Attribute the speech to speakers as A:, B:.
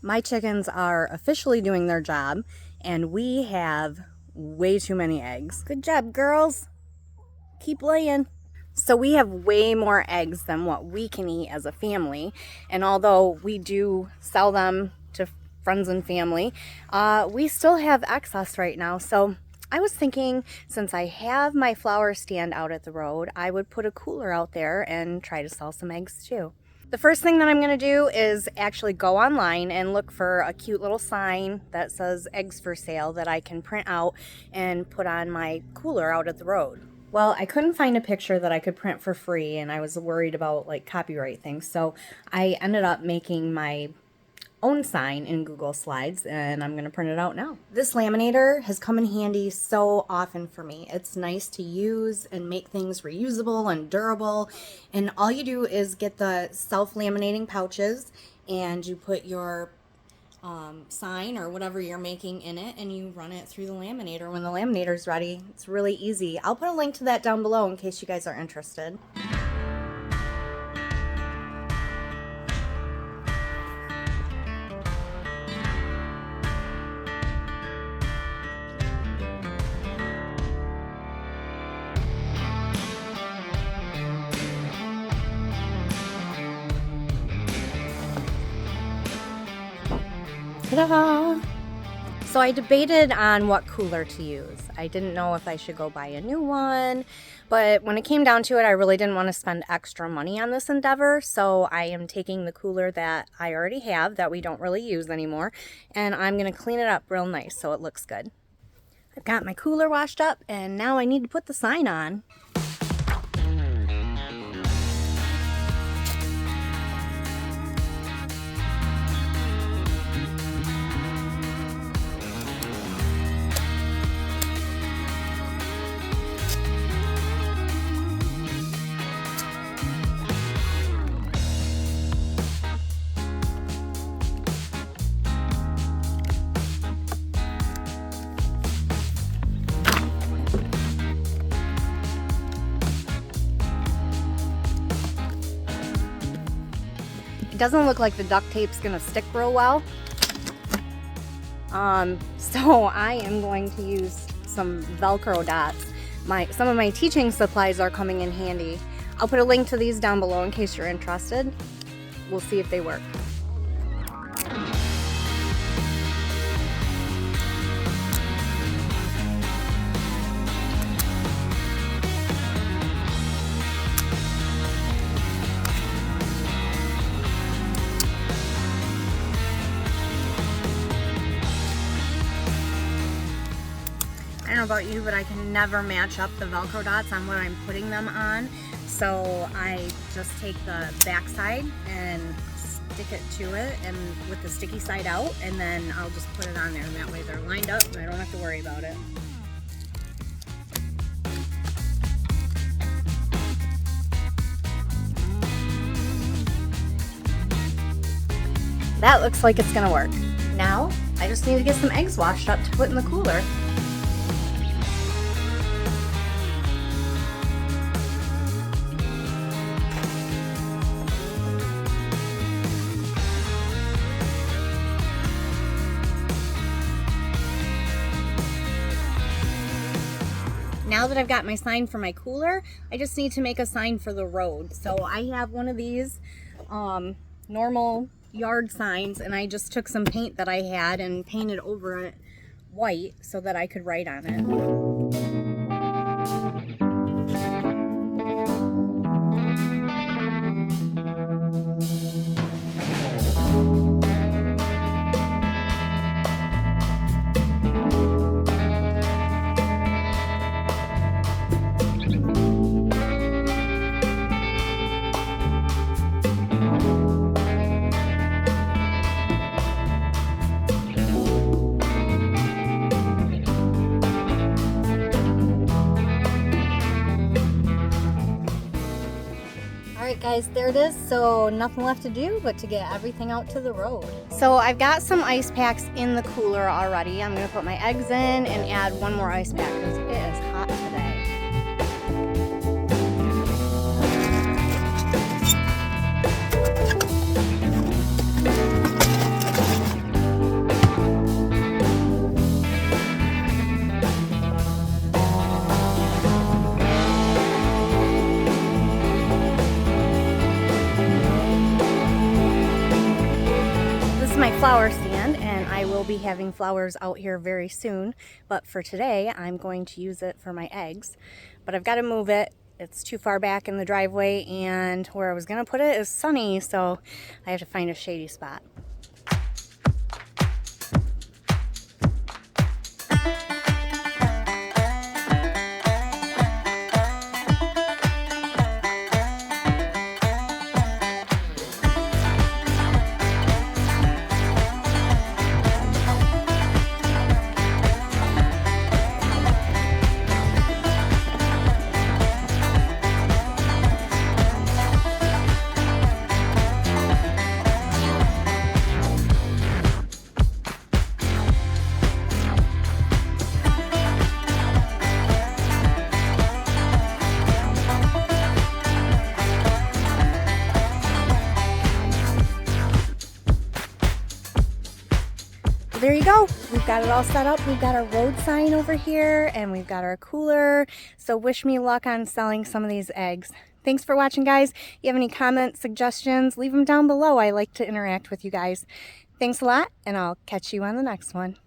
A: My chickens are officially doing their job, and we have way too many eggs. Good job, girls. Keep laying. So we have way more eggs than what we can eat as a family, and although we do sell them to friends and family, we still have excess right now. So I was thinking, since I have my flower stand out at the road, I would put a cooler out there and try to sell some eggs too. The first thing that I'm going to do is actually go online and look for a cute little sign that says eggs for sale that I can print out and put on my cooler out at the road. Well, I couldn't find a picture that I could print for free, and I was worried about like copyright things, so I ended up making my own sign in Google Slides, and I'm going to print it out now. This laminator has come in handy so often for me. It's nice to use and make things reusable and durable, and all you do is get the self-laminating pouches and you put your sign or whatever you're making in it, and you run it through the laminator when the laminator's ready. It's really easy. I'll put a link to that down below in case you guys are interested. Ta-da! So I debated on what cooler to use. I didn't know if I should go buy a new one, but when it came down to it, I really didn't want to spend extra money on this endeavor, so I am taking the cooler that I already have that we don't really use anymore, and I'm going to clean it up real nice so it looks good. I've got my cooler washed up, and now I need to put the sign on. It doesn't look like the duct tape's gonna stick real well. So I am going to use some Velcro dots. Some of my teaching supplies are coming in handy. I'll put a link to these down below in case you're interested. We'll see if they work. I don't know about you, but I can never match up the Velcro dots on what I'm putting them on. So I just take the back side and stick it to it, and with the sticky side out, and then I'll just put it on there, and that way they're lined up and I don't have to worry about it. That looks like it's gonna work. Now, I just need to get some eggs washed up to put in the cooler. Now that I've got my sign for my cooler, I just need to make a sign for the road. So I have one of these normal yard signs, and I just took some paint that I had and painted over it white so that I could write on it. Alright guys, there it is. So nothing left to do but to get everything out to the road. So I've got some ice packs in the cooler already. I'm going to put my eggs in and add one more ice pack because it is hot today. is my flower stand, and I will be having flowers out here very soon, but for today I'm going to use it for my eggs. But I've got to move it. It's too far back in the driveway, and where I was going to put it is sunny, so I have to find a shady spot. There you go. We've got it all set up. We've got our road sign over here, and we've got our cooler. So wish me luck on selling some of these eggs. Thanks for watching, guys. If you have any comments, suggestions, leave them down below. I like to interact with you guys. Thanks a lot, and I'll catch you on the next one.